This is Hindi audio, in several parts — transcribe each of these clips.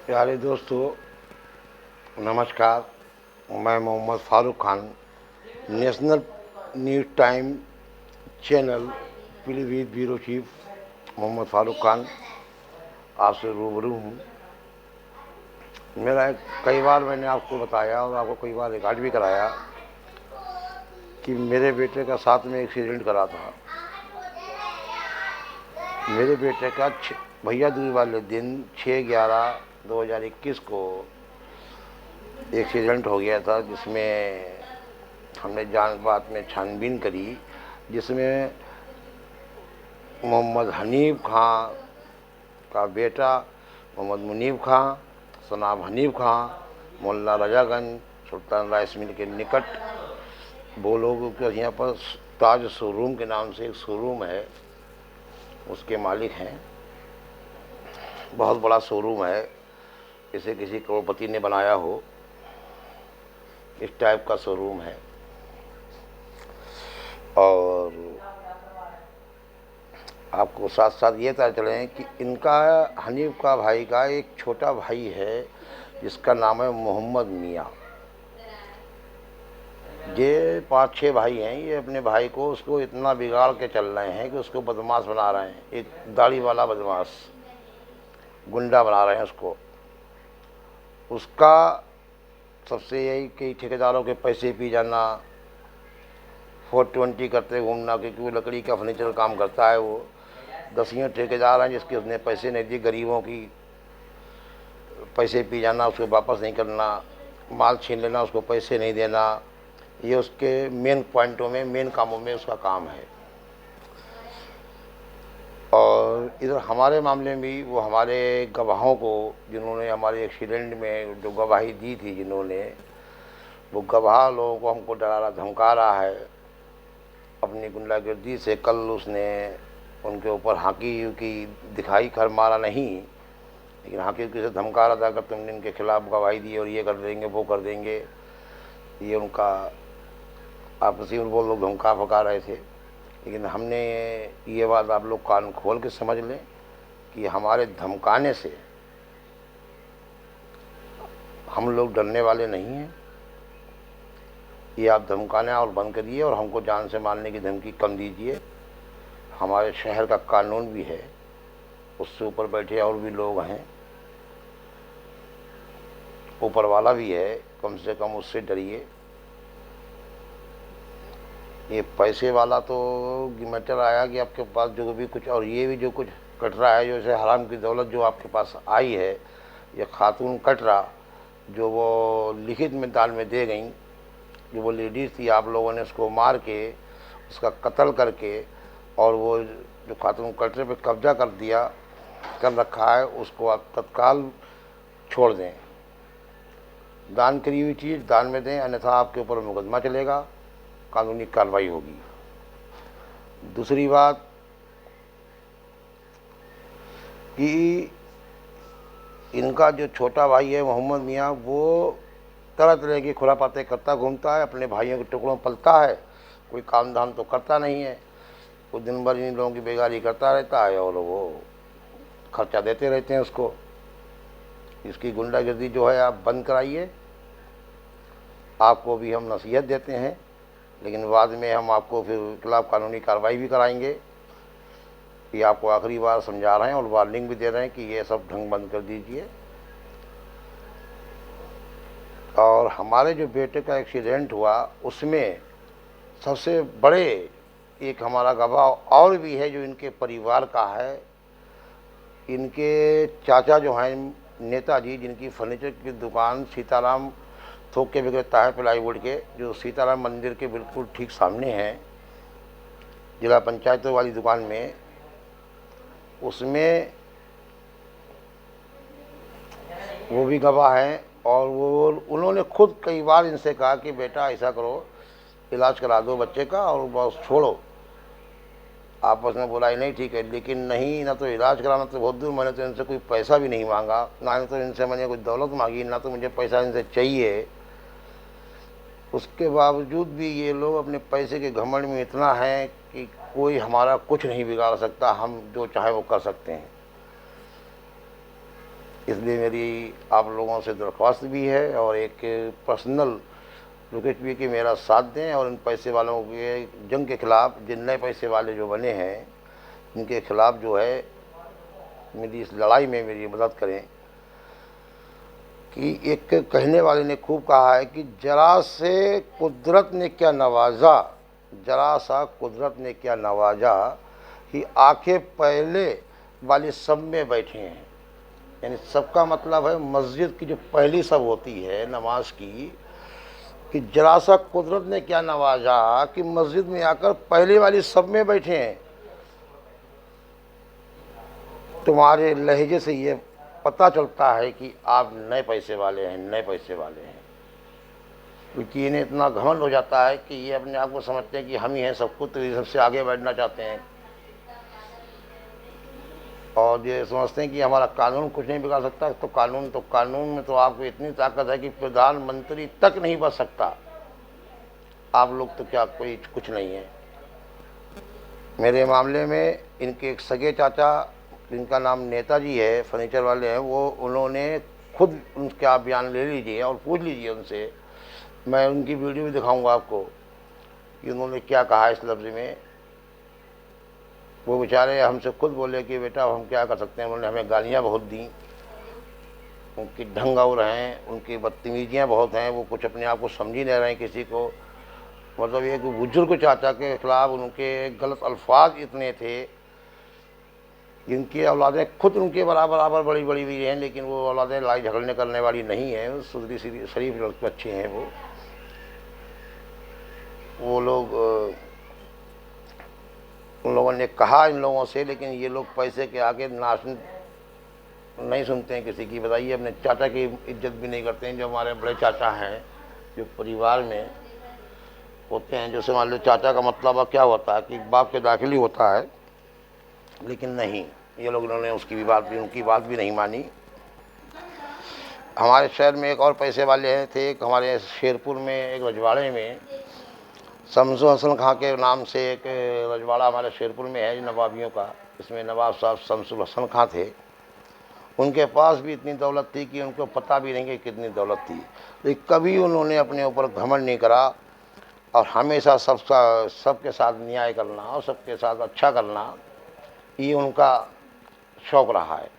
प्यारे दोस्तों, नमस्कार। मैं Mohammad Farooq Khan, national news time channel Pilibhit bureau chief Mohammad Farooq Khan आपसे रूबरू हूँ। कई बार मैंने आपको बताया और आपको कई बार रिकॉर्ड भी कराया कि मेरे बेटे का साथ में एक्सीडेंट करा था। मेरे बेटे का भैया दूज वाले दिन 6/11/2021 को एक्सीडेंट हो गया था, जिसमें हमने जांच बात में छानबीन करी, जिसमें मोहम्मद हनीफ खां का बेटा मोहम्मद मुनीब खां, सनाब हनीफ खां, मोहल्ला रजागंज, सुल्तान राइस मिल के निकट, वो लोग यहाँ पर ताज शोरूम के नाम से एक शोरूम है, उसके मालिक हैं। बहुत बड़ा शोरूम है, इसे किसी करोड़पति ने बनाया हो, इस टाइप का शोरूम है। और आपको साथ साथ ये पता चले कि इनका हनीफ का भाई का एक छोटा भाई है जिसका नाम है मोहम्मद मियाँ। ये 5-6 भाई हैं। ये अपने भाई को उसको इतना बिगाड़ के चल रहे हैं कि उसको बदमाश बना रहे हैं, एक दाढ़ी वाला बदमाश, गुंडा बना रहे हैं उसको। उसका सबसे यही कि ठेकेदारों के पैसे पी जाना, 420 करते घूमना, क्योंकि वो लकड़ी का फर्नीचर काम करता है। वो 10 ठेकेदार हैं जिसके उसने पैसे नहीं दिए, गरीबों की पैसे पी जाना, उसको वापस नहीं करना, माल छीन लेना, उसको पैसे नहीं देना। ये उसके मेन पॉइंटों में, मेन कामों में उसका काम है। और इधर हमारे मामले में भी वो हमारे गवाहों को, जिन्होंने हमारे एक्सीडेंट में जो गवाही दी थी, जिन्होंने, वो गवाह लोगों को हमको डरा रहा, धमका रहा है अपनी गुंडागर्दी से। कल उसने उनके ऊपर हाकी की दिखाई, कर मारा नहीं, लेकिन हाकी से धमका रहा था, अगर तुमने इनके खिलाफ गवाही दी और ये कर देंगे, वो कर देंगे। ये उनका आपसी में वो लोग धमका फका रहे थे। लेकिन हमने ये बात आप लोग कान खोल के समझ लें कि हमारे धमकाने से हम लोग डरने वाले नहीं हैं। ये आप धमकाना और बंद करिए और हमको जान से मारने की धमकी कम दीजिए। हमारे शहर का कानून भी है, उससे ऊपर बैठे और भी लोग हैं, ऊपर वाला भी है, कम से कम उससे डरिए। ये पैसे वाला तो मैटर आया कि आपके पास जो भी कुछ, और ये भी जो कुछ कट रहा है, जैसे हराम की दौलत जो आपके पास आई है, ये खातून कट रहा, जो वो लिखित में दाल में दे गई, जो वो लेडीज़ थी, आप लोगों ने उसको मार के, उसका कत्ल करके, और वो जो खातून कटरे पे कब्जा कर रखा है, उसको आप तत्काल छोड़ दें। दान करी हुई चीज़ दान में दें, अन्यथा आपके ऊपर मुकदमा चलेगा, कानूनी कार्रवाई होगी। दूसरी बात कि इनका जो छोटा भाई है मोहम्मद मियाँ, वो तरह तरह की खुरापाते करता घूमता है, अपने भाइयों के टुकड़ों पलता है, कोई काम धाम तो करता नहीं है। वो दिन भर इन लोगों की बेगारी करता रहता है और वो खर्चा देते रहते हैं उसको। इसकी गुंडागर्दी जो है आप बंद कराइए। आपको भी हम नसीहत देते हैं, लेकिन बाद में हम आपको फिर खिलाफ कानूनी कार्रवाई भी कराएंगे। ये आपको आखिरी बार समझा रहे हैं और वार्निंग भी दे रहे हैं कि ये सब ढंग बंद कर दीजिए। और हमारे जो बेटे का एक्सीडेंट हुआ, उसमें सबसे बड़े एक हमारा गवाह और भी है, जो इनके परिवार का है। इनके चाचा जो हैं नेताजी, जिनकी फर्नीचर की दुकान सीताराम थोक के विक्रेता है प्लाईवुड के, जो सीताराम मंदिर के बिल्कुल ठीक सामने है, जिला पंचायतों वाली दुकान में, उसमें वो भी गवाह हैं। और वो उन्होंने खुद कई बार इनसे कहा कि बेटा ऐसा करो, इलाज करा दो बच्चे का और बस छोड़ो। आपस में बोला ही नहीं, ठीक है, लेकिन नहीं, ना तो इलाज कराना तो बहुत दूर, मैंने तो इनसे कोई पैसा भी नहीं मांगा, ना तो इनसे मैंने कोई दौलत मांगी, ना तो मुझे पैसा इनसे चाहिए। उसके बावजूद भी ये लोग अपने पैसे के घमंड में इतना है कि कोई हमारा कुछ नहीं बिगाड़ सकता, हम जो चाहे वो कर सकते हैं। इसलिए मेरी आप लोगों से दरख्वास्त भी है और एक पर्सनल रिक्वेस्ट भी कि मेरा साथ दें और इन पैसे वालों के जंग के ख़िलाफ़, जिन नए पैसे वाले जो बने हैं इनके ख़िलाफ़ जो है मेरी इस लड़ाई में मेरी मदद करें। कि एक कहने वाले ने खूब कहा है कि जरा से कुदरत ने क्या नवाजा, जरा सा कुदरत ने क्या नवाजा कि आंखें पहले वाले सब में बैठे हैं। यानी सबका मतलब है मस्जिद की जो पहली सब होती है नमाज की, कि जरा सा कुदरत ने क्या नवाजा कि मस्जिद में आकर पहले वाली सब में बैठे हैं। तुम्हारे लहजे से ये पता चलता है कि आप नए पैसे वाले हैं, नए पैसे वाले हैं। क्योंकि इन्हें इतना घमंड हो जाता है कि ये अपने आप को समझते हैं कि हम ही हैं सब कुछ, तो ये सबसे आगे बढ़ना चाहते हैं और ये समझते हैं कि हमारा कानून कुछ नहीं बिगाड़ सकता। तो कानून में तो आपको इतनी ताकत है कि प्रधानमंत्री तक नहीं बच सकता। आप लोग तो क्या कोई कुछ नहीं है। मेरे मामले में इनके एक सगे चाचा जिनका नाम नेताजी है, फर्नीचर वाले हैं, वो उन्होंने खुद उनका बयान ले लीजिए और पूछ लीजिए उनसे। मैं उनकी वीडियो भी दिखाऊंगा आपको कि उन्होंने क्या कहा इस लफ्ज़ में। वो बेचारे हमसे खुद बोले कि बेटा हम क्या कर सकते हैं। उन्होंने हमें गालियाँ बहुत दी, उनकी ढंग और हैं, उनकी बदतमीजियाँ बहुत हैं। वो कुछ अपने आप को समझ ही नहीं रहे हैं किसी को। मतलब एक बुजुर्ग चाचा के ख़िलाफ़ उनके गलत अल्फाज इतने थे। जिनकी औलादें खुद उनके बराबर बड़ी बड़ी हुई हैं, लेकिन वो औलादें लड़ाई झगड़ने करने वाली नहीं हैं, सुधरी सीधी शरीफ लड़के अच्छे हैं। वो लोग उन लोगों ने कहा इन लोगों से, लेकिन ये लोग पैसे के आगे नाश नहीं सुनते हैं किसी की। बताइए, अपने चाचा की इज्जत भी नहीं करते हैं। जो हमारे बड़े चाचा हैं, जो परिवार में होते हैं, जो मान लो चाचा का मतलब क्या होता है कि बाप के दाखिल ही होता है, लेकिन नहीं, ये लोग इन्होंने उनकी बात भी नहीं मानी। हमारे शहर में एक और पैसे वाले हैं थे, एक हमारे शेरपुर में एक रजवाड़े में शमसु हसन खां के नाम से एक रजवाड़ा हमारे शेरपुर में है नवाबियों का। इसमें नवाब साहब शमसु हसन खां थे। उनके पास भी इतनी दौलत थी कि उनको पता भी नहीं कि कितनी दौलत थी, लेकिन कभी उन्होंने अपने ऊपर घमंड नहीं करा और हमेशा सबके साथ न्याय करना और सबके साथ अच्छा करना, ये उनका शौक़ रहा है।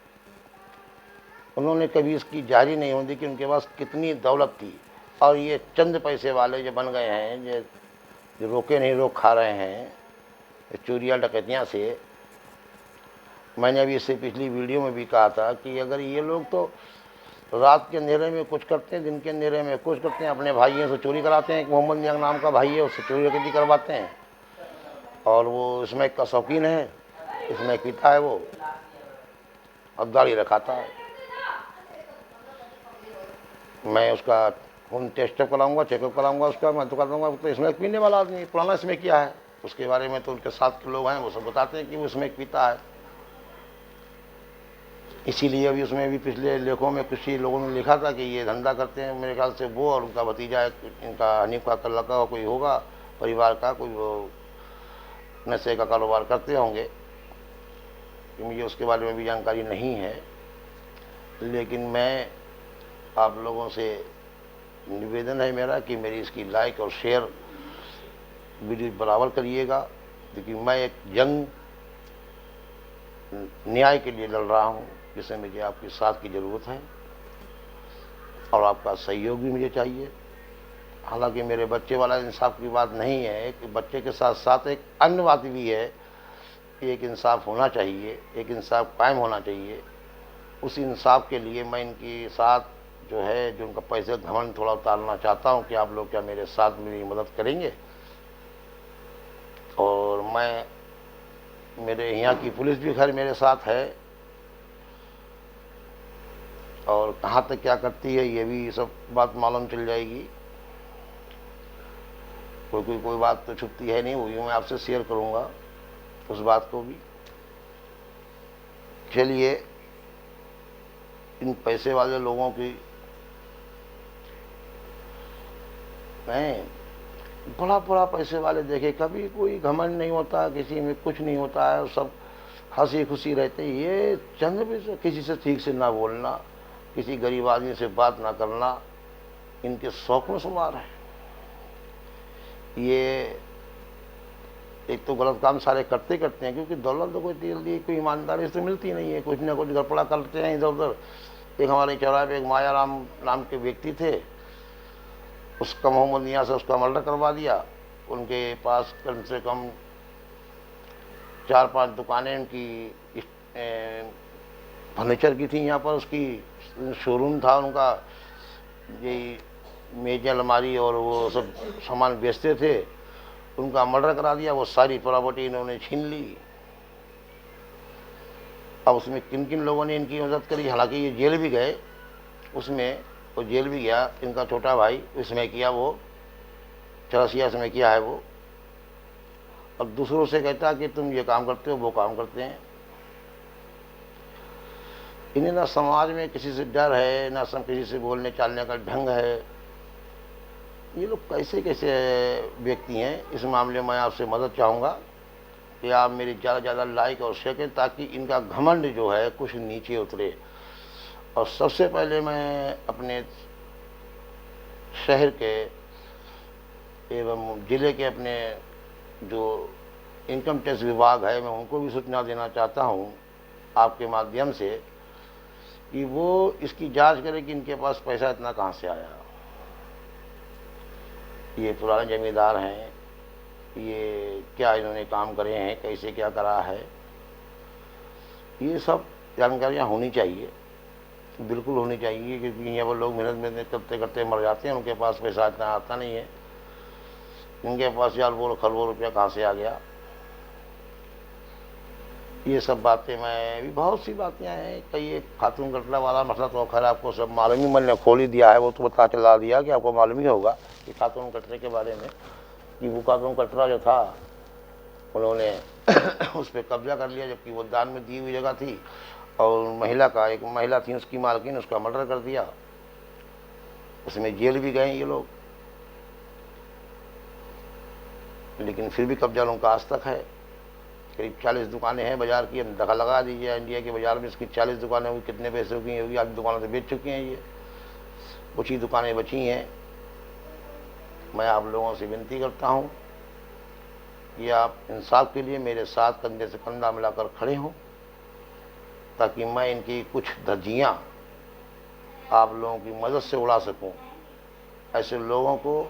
उन्होंने कभी इसकी जारी नहीं होती कि उनके पास कितनी दौलत थी। और ये चंद पैसे वाले जो बन गए हैं, जो रोके नहीं रोक खा रहे हैं चोरियाँ डकैतियाँ से। मैंने अभी इससे पिछली वीडियो में भी कहा था कि अगर ये लोग तो रात के अंधेरे में कुछ करते हैं, दिन के अंधेरे में कुछ करते हैं, अपने भाइयों से चोरी कराते हैं। एक मोहम्मद नियांग नाम का भाई है, उससे चोरी डकैती करवाते हैं और वो इसमें का शौकीन है, इसमें पीता है वो और दाढ़ी रखाता है। मैं उसका खून टेस्टअप कराऊंगा, चेकअप कराऊंगा उसका, मैं तो कर दूँगा। तो इसमें पीने वाला आदमी, पुराना इसमें किया है, उसके बारे में तो उनके साथ के लोग हैं वो सब बताते हैं कि वो इसमें पीता है। इसीलिए अभी उसमें भी पिछले लेखों में कुछ ही लोगों ने लिखा था कि ये धंधा करते हैं। मेरे ख्याल से वो और उनका भतीजा, इनका हनीफ का लड़का कोई होगा परिवार का, कोई वो नशे का कारोबार करते होंगे, कि मुझे उसके बारे में भी जानकारी नहीं है। लेकिन मैं आप लोगों से निवेदन है मेरा कि मेरी इसकी लाइक और शेयर वीडियो बराबर करिएगा, क्योंकि मैं एक जंग न्याय के लिए लड़ रहा हूँ, जिसमें मुझे आपके साथ की ज़रूरत है और आपका सहयोग भी मुझे चाहिए। हालांकि मेरे बच्चे वाला इंसाफ की बात नहीं है, कि बच्चे के साथ साथ एक अन्य बात भी है कि एक इंसाफ होना चाहिए, एक इंसाफ कायम होना चाहिए। उस इंसाफ के लिए मैं इनके साथ जो है, जो उनका पैसे घमंड थोड़ा उतारना चाहता हूँ कि आप लोग क्या मेरे साथ मेरी मदद करेंगे। और मैं, मेरे यहाँ की पुलिस भी खैर मेरे साथ है और कहाँ तक क्या करती है ये भी सब बात मालूम चल जाएगी। कोई बात तो छुपती है नहीं, वो भी मैं आपसे शेयर करूँगा उस बात को भी। चलिए, इन पैसे वाले लोगों की नहीं, बड़ा पैसे वाले देखे कभी कोई घमंड नहीं होता, किसी में कुछ नहीं होता है, सब हंसी खुशी रहते हैं। ये चंद भी किसी से ठीक से ना बोलना, किसी गरीब आदमी से बात ना करना इनके शौक में शुमार है। ये एक तो गलत काम सारे करते करते हैं, क्योंकि दौलत तो कोई ईमानदारी से मिलती नहीं है, कुछ ना कुछ गड़बड़ा करते हैं इधर उधर। एक हमारे चौराहे पे एक मायाराम नाम के व्यक्ति थे, उसका मोहम्मद मियाँ से उसका मर्डर करवा दिया। उनके पास कम से कम 4-5 दुकानें उनकी फर्नीचर की थी, यहाँ पर उसकी शोरूम था उनका, ये मेज अलमारी और वो सब सामान बेचते थे। उनका मर्डर करा दिया, वो सारी प्रॉपर्टी इन्होंने छीन ली। अब उसमें किन किन लोगों ने इनकी मदद करी, हालांकि ये जेल भी गए, उसमें वो जेल भी गया इनका छोटा भाई, इसमें किया वो चौरसिया में किया है वो। अब दूसरों से कहता कि तुम ये काम करते हो, वो काम करते हैं। इन्हें ना समाज में किसी से डर है, ना किसी से बोलने चालने का ढंग है। ये लोग कैसे कैसे व्यक्ति हैं, इस मामले में आपसे मदद चाहूँगा कि आप मेरी ज़्यादा से ज़्यादा लाइक और शेयर करें, ताकि इनका घमंड जो है कुछ नीचे उतरे। और सबसे पहले मैं अपने शहर के एवं ज़िले के अपने जो इनकम टैक्स विभाग है, मैं उनको भी सूचना देना चाहता हूँ आपके माध्यम से, कि वो इसकी जांच करें कि इनके पास पैसा इतना कहाँ से आया। ये पुराने जमींदार हैं, ये क्या इन्होंने काम करे हैं, कैसे क्या करा है, ये सब जानकारियाँ होनी चाहिए, बिल्कुल होनी चाहिए। क्योंकि यहाँ पर लोग मेहनत करते करते मर जाते हैं, उनके पास पैसा इतना आता नहीं है। इनके पास यार वो खरबों रुपया कहाँ से आ गया। ये सब बातें, मैं भी बहुत सी बातें हैं, कई एक खातून कटरा वाला मसला तो खैर आपको सब मालूम ही, मैंने खोल ही दिया है, वो तो बता चला दिया कि आपको मालूम ही होगा कि खातून कटरे के बारे में, कि वो खातून कटरा जो था उन्होंने उस पर कब्जा कर लिया, जबकि वो दान में दी हुई जगह थी। और एक महिला थी उसकी मालकिन, उसका मर्डर कर दिया, उसमें जेल भी गए ये लोग, लेकिन फिर भी कब्जा उनका आज तक है। करीब 40 दुकानें हैं बाज़ार की, दखा लगा दीजिए इंडिया के बाज़ार में इसकी 40 दुकानें हुई, कितने पैसे की होगी, आधी दुकानों से बेच चुके हैं ये, कुछ ही दुकानें बची हैं। मैं आप लोगों से विनती करता हूँ कि आप इंसाफ के लिए मेरे साथ कंधे से कंधा मिलाकर खड़े हों, ताकि मैं इनकी कुछ धज्जियाँ आप लोगों की मदद से उड़ा सकूं, ऐसे लोगों को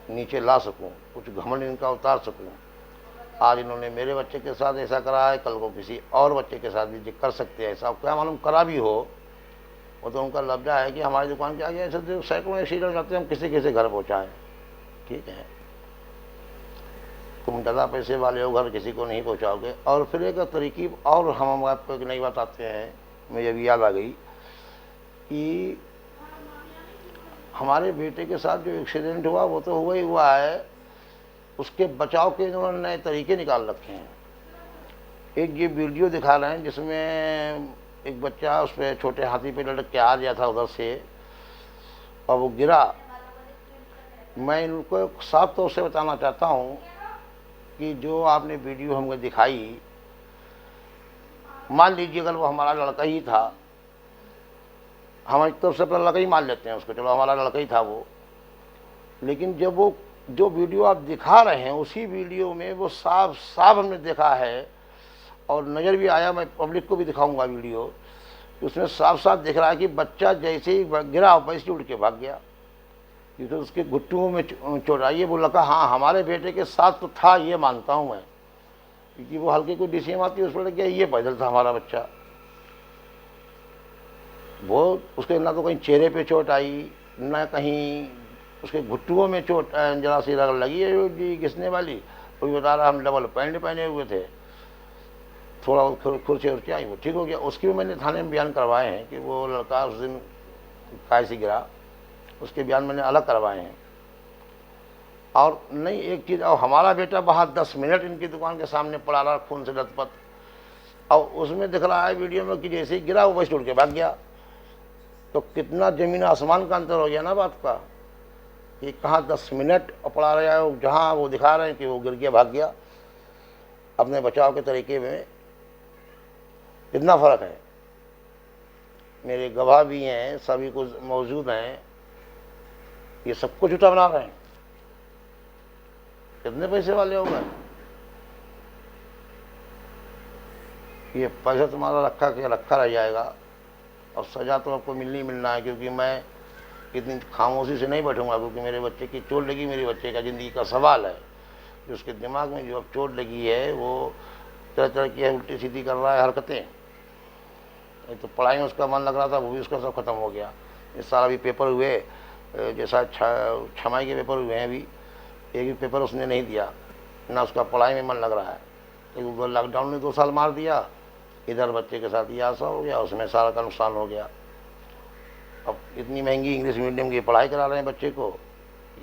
नीचे ला सकूं, कुछ घमंड इनका उतार सकूं। आज इन्होंने मेरे बच्चे के साथ ऐसा करा है, कल को किसी और बच्चे के साथ भी कर सकते हैं ऐसा, क्या मालूम करा भी हो, वो तो उनका लफ्जा है कि हमारी दुकान के आगे ऐसे सैकड़ों एक्सीडेंट करते हैं, हम किसी किसी घर पहुँचाएँ। ठीक है, तुम ज़्यादा पैसे वाले हो, घर किसी को नहीं पहुँचाओगे। और फिर एक तरीकी और हम आपको एक नई बात आते हैं, मुझे भी याद आ गई कि हमारे बेटे के साथ जो एक्सीडेंट हुआ वो तो हुआ ही हुआ है, उसके बचाव के इन्होंने नए तरीके निकाल रखे हैं। एक ये वीडियो दिखा रहे हैं जिसमें एक बच्चा उस पर छोटे हाथी पे लटक के आ गया था उधर से, और वो गिरा। मैं इनको साफ तौर से बताना चाहता हूँ कि जो आपने वीडियो हमको दिखाई, मान लीजिए अगर वो हमारा लड़का ही था, हमारी तरफ से अपना लड़का ही मान लेते हैं उसको, चलो हमारा लड़का ही था वो, लेकिन जब वो जो वीडियो आप दिखा रहे हैं उसी वीडियो में वो साफ साफ हमने देखा है, और नज़र भी आया, मैं पब्लिक को भी दिखाऊंगा वीडियो, उसमें साफ साफ दिख रहा है कि बच्चा जैसे ही गिरा वैसे उड़ के भाग गया। ये तो उसके घुट्टुओं में चोट आई है। वो लगा हाँ हमारे बेटे के साथ तो था, ये मानता हूँ मैं, क्योंकि वो हल्की कोई डिसीम आती है उस पर लग गया, ये पैदल था हमारा बच्चा। वो उसके ना तो कहीं चेहरे पे चोट आई, ना कहीं उसके घुट्टुओं में चोट जरा सी रगड़ लगी है जी घिसने वाली। वो भी बता रहा हम डबल पैंट पहने हुए थे, थोड़ा खुरचे उर्चे आई, वो ठीक हो गया। उसकी भी मैंने थाने में बयान करवाए हैं कि वो लड़का उस दिन काय से गिरा, उसके बयान मैंने अलग करवाए हैं। और नहीं एक चीज़, और हमारा बेटा बाहर 10 मिनट इनकी दुकान के सामने पड़ा रहा खून से लथपथ, और उसमें दिख रहा है वीडियो में कि जैसे ही गिरा वो वैसे उड़ के भाग गया। तो कितना ज़मीन आसमान का अंतर हो गया ना बात का, कि कहाँ 10 मिनट पड़ा रहा है, जहाँ वो दिखा रहे हैं कि वो गिर गया भाग गया। अपने बचाव के तरीके में कितना फ़र्क है। मेरे गवाह भी हैं, सभी कुछ मौजूद हैं, ये सब कुछ झूठा बना रहे हैं। कितने पैसे वाले हो गए? ये पैसा तुम्हारा रखा के रखा रह जाएगा, और सज़ा तो आपको मिलना है, क्योंकि मैं इतनी खामोशी से नहीं बैठूंगा, क्योंकि मेरे बच्चे की चोट लगी, मेरे बच्चे का ज़िंदगी का सवाल है। जो उसके दिमाग में जो अब चोट लगी है वो तरह तरह की उल्टी सीधी कर रहा है हरकतें। तो पढ़ाई में उसका मन लग रहा था, वो भी उसका सब खत्म हो गया। इस साल अभी पेपर हुए, जैसा छमाई के पेपर हुए हैं, अभी एक भी पेपर उसने नहीं दिया, ना उसका पढ़ाई में मन लग रहा है। तो लॉकडाउन ने 2 साल मार दिया, इधर बच्चे के साथ ये आशा हो गया, उसमें सारा का नुकसान हो गया। अब इतनी महंगी इंग्लिश मीडियम की पढ़ाई करा रहे हैं बच्चे को,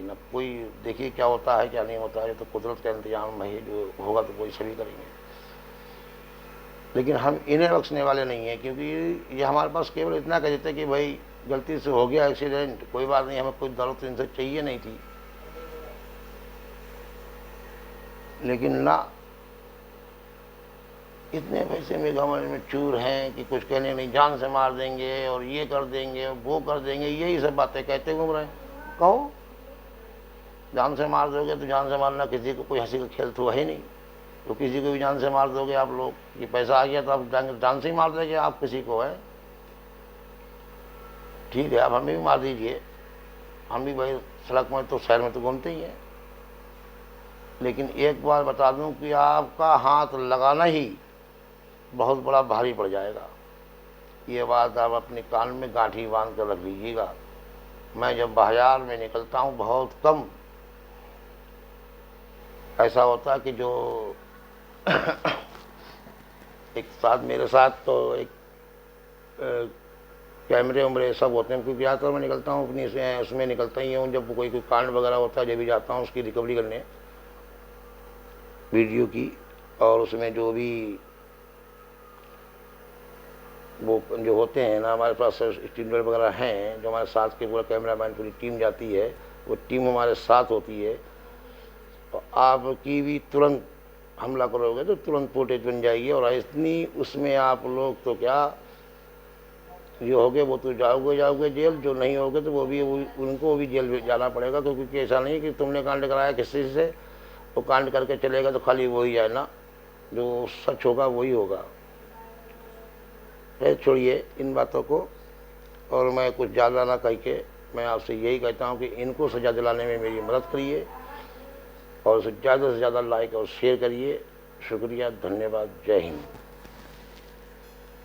न कोई देखिए क्या होता है क्या नहीं होता है। तो कुदरत का इंतजाम है, जो होगा तो कोई सभी करेंगे, लेकिन हम इन्हें बख्शने वाले नहीं हैं, क्योंकि ये हमारे पास केवल इतना कह देते कि भाई गलती से हो गया एक्सीडेंट, कोई बात नहीं, हमें कोई दौलत इनसे चाहिए नहीं थी। लेकिन ना, इतने पैसे में गवर्नमेंट में चूर हैं कि कुछ कहने नहीं, जान से मार देंगे और ये कर देंगे वो कर देंगे, यही सब बातें कहते घूम रहे हैं। कहो जान से मार दोगे तो जान से मारना किसी को कोई हंसी का खेल तो है नहीं। तो किसी को भी जान से मार दोगे आप लोग, ये पैसा आ गया तो आप जान से ही मार देंगे आप किसी को, है ठीक है, आप हमें भी मार दीजिए, हम भी भाई सड़क में तो शहर में तो घूमते ही हैं। लेकिन एक बार बता दूं कि आपका हाथ लगाना ही बहुत बड़ा भारी पड़ जाएगा। ये बात आप अपने कान में गांठी बांध कर रख लीजिएगा। मैं जब बाजार में निकलता हूँ, बहुत कम ऐसा होता है कि जो एक साथ मेरे साथ तो एक कैमरे उमरे सब होते हैं, क्योंकि ज़्यादातर मैं निकलता हूँ अपनी उसमें निकलता ही हूँ, जब कोई कांड वगैरह होता है जब भी जाता हूँ उसकी रिकवरी करने वीडियो की। और उसमें जो भी वो जो होते हैं ना, हमारे पास स्टूडेंट वगैरह हैं, जो हमारे साथ के पूरा कैमरामैन पूरी टीम जाती है, वो टीम हमारे साथ होती है। तो आपकी भी तुरंत हमला करोगे तो तुरंत फुटेज बन जाएगी, और इतनी उसमें आप लोग तो क्या जो होगे वो तो जाओगे जेल, जो नहीं होगे तो वो भी उनको भी जेल जाना पड़ेगा। क्योंकि ऐसा नहीं कि तुमने कांड कराया किसी से, वो कांड करके चलेगा तो खाली वही जाए ना, जो सच होगा वही होगा। छोड़िए इन बातों को, और मैं कुछ ज़्यादा ना कह के मैं आपसे यही कहता हूँ कि इनको सज़ा दिलाने में मेरी मदद करिए, और ज़्यादा से ज़्यादा लाइक और शेयर करिए। शुक्रिया, धन्यवाद, जय हिंद।